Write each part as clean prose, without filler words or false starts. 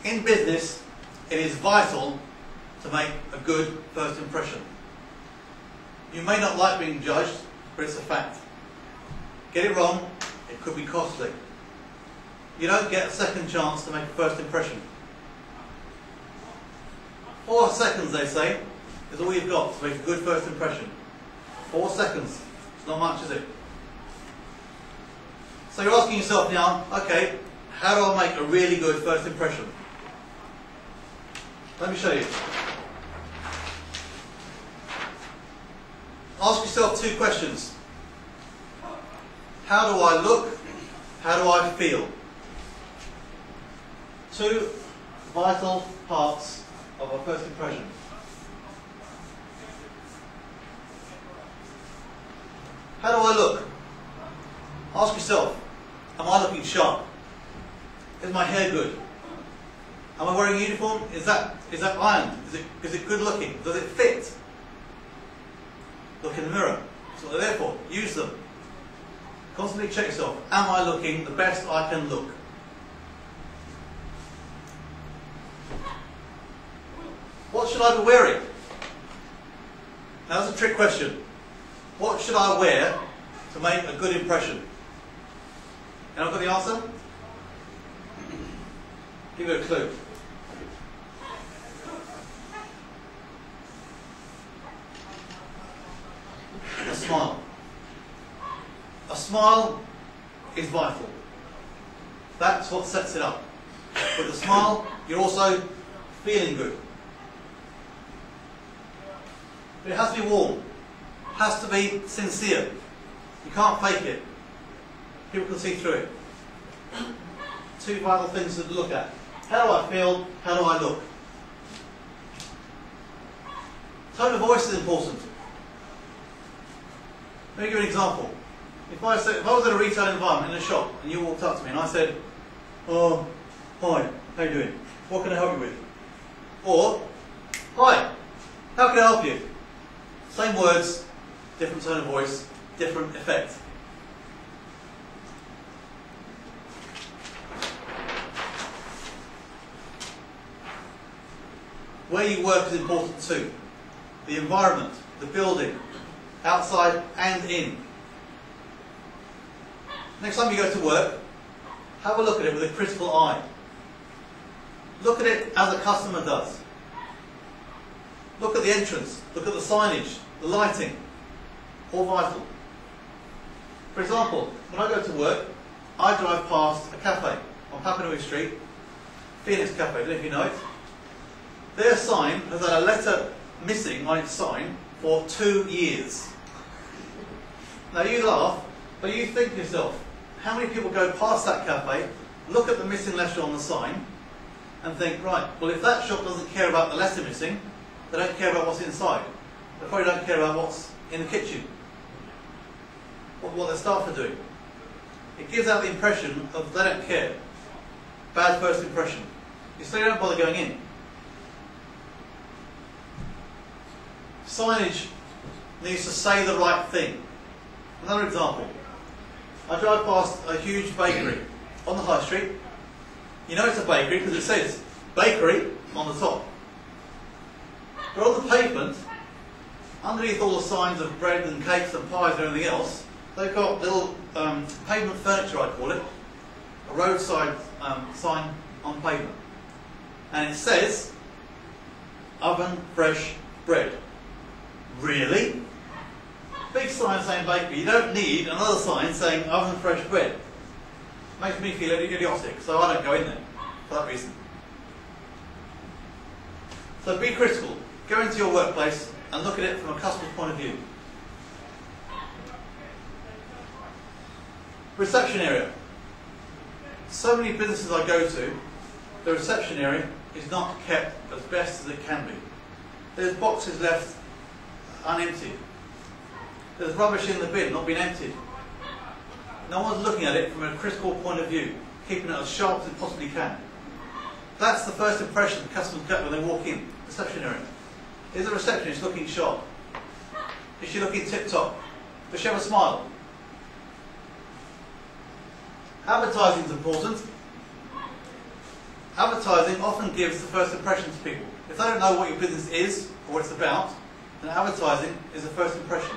In business, it is vital to make a good first impression. You may not like being judged, but it's a fact. Get it wrong, it could be costly. You don't get a second chance to make a first impression. 4 seconds, they say, is all you've got to make a good first impression. 4 seconds. It's not much, is it? So you're asking yourself now, okay, how do I make a really good first impression? Let me show you. Ask yourself 2 questions. How do I look? How do I feel? 2 vital parts of a first impression. How do I look? Ask yourself, am I looking sharp? Is my hair good? Am I wearing a uniform? Is that ironed? Is it good looking? Does it fit? Look in the mirror. That's what they're there for. Use them. Constantly check yourself. Am I looking the best I can look? What should I be wearing? Now that's a trick question. What should I wear to make a good impression? And I've got the answer? Give you a clue. A smile. A smile is vital. That's what sets it up. With a smile, you're also feeling good. But it has to be warm. It has to be sincere. You can't fake it. People can see through it. 2 vital things to look at. How do I feel? How do I look? Tone of voice is important. Let me give you an example. If I was in a retail environment in a shop and you walked up to me and I said, "Oh, hi, how you doing? What can I help you with?" Or, "Hi, how can I help you?" Same words, different tone of voice, different effect. Where you work is important too. The environment, the building, outside and in. Next time you go to work, have a look at it with a critical eye. Look at it as a customer does. Look at the entrance, look at the signage, the lighting, all vital. For example, when I go to work, I drive past a cafe on Papanui Street, Phoenix Cafe, I don't know if you know it. Their sign has had a letter missing on its sign for 2 years. Now you laugh, but you think to yourself, how many people go past that cafe, look at the missing letter on the sign, and think, right, well if that shop doesn't care about the letter missing, they don't care about what's inside. They probably don't care about what's in the kitchen, what their staff are doing. It gives out the impression of they don't care. Bad first impression. You say you don't bother going in. Signage needs to say the right thing. Another example. I drive past a huge bakery on the high street. You know it's a bakery because it says bakery on the top. But on the pavement, underneath all the signs of bread and cakes and pies and everything else, they've got little pavement furniture, I call it, a roadside sign on pavement. And it says, oven fresh bread. Really? Big sign saying bakery. You don't need another sign saying oven fresh bread. Makes me feel idiotic, so I don't go in there for that reason. So be critical. Go into your workplace and look at it from a customer's point of view. Reception area. So many businesses I go to, the reception area is not kept as best as it can be. There's boxes left unemptied. There's rubbish in the bin not being emptied. No one's looking at it from a critical point of view, keeping it as sharp as it possibly can. That's the first impression the customers get when they walk in, reception area. Is the receptionist looking sharp? Is she looking tip-top? Does she have a smile? Advertising is important. Advertising often gives the first impression to people. If they don't know what your business is or what it's about, then advertising is the first impression.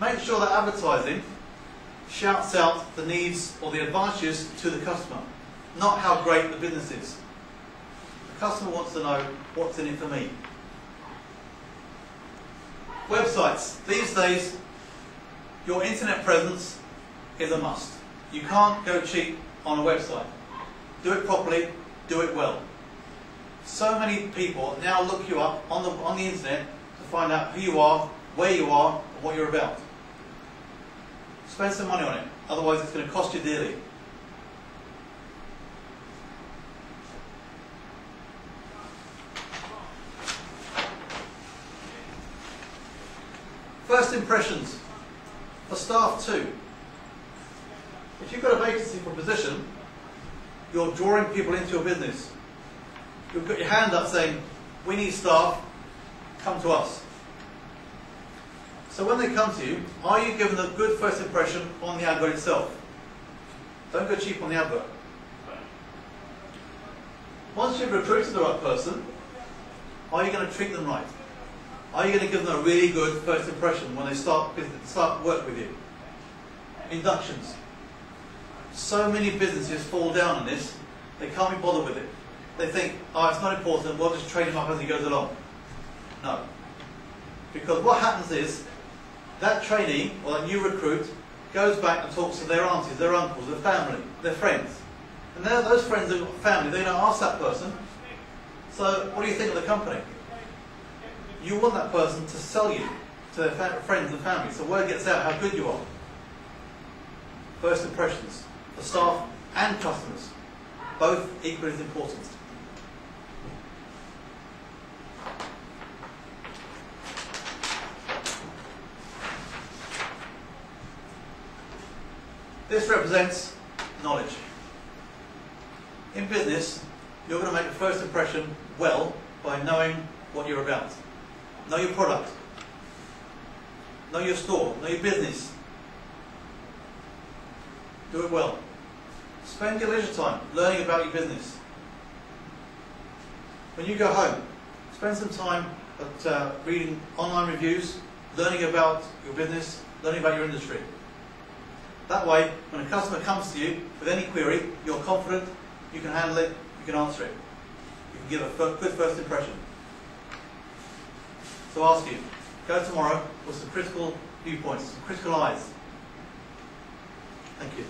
Make sure that advertising shouts out the needs or the advantages to the customer, not how great the business is. The customer wants to know what's in it for me. Websites. These days, your internet presence is a must. You can't go cheap on a website. Do it properly, do it well. So many people now look you up on the internet to find out who you are, where you are, and what you're about. Spend some money on it, otherwise it's going to cost you dearly. First impressions for staff too. If you've got a vacancy for a position, you're drawing people into your business. You've got your hand up saying, we need staff, come to us. So when they come to you, are you giving them a good first impression on the advert itself? Don't go cheap on the advert. Once you've recruited the right person, are you going to treat them right? Are you going to give them a really good first impression when they start work with you? Inductions. So many businesses fall down on this, they can't be bothered with it. They think, oh, it's not important, we'll just train him up as he goes along. No. Because what happens is, that trainee, or that new recruit, goes back and talks to their aunties, their uncles, their family, their friends. And those friends and family, they don't ask that person, so what do you think of the company? You want that person to sell you to their friends and family, so word gets out how good you are. First impressions, for staff and customers, both equally as important. This represents knowledge. In business, you're going to make a first impression well by knowing what you're about. Know your product. Know your store. Know your business. Do it well. Spend your leisure time learning about your business. When you go home, spend some time at reading online reviews, learning about your business, learning about your industry. That way, when a customer comes to you with any query, you're confident, you can handle it, you can answer it. You can give a good first impression. So I ask you, go tomorrow with some critical viewpoints, some critical eyes. Thank you.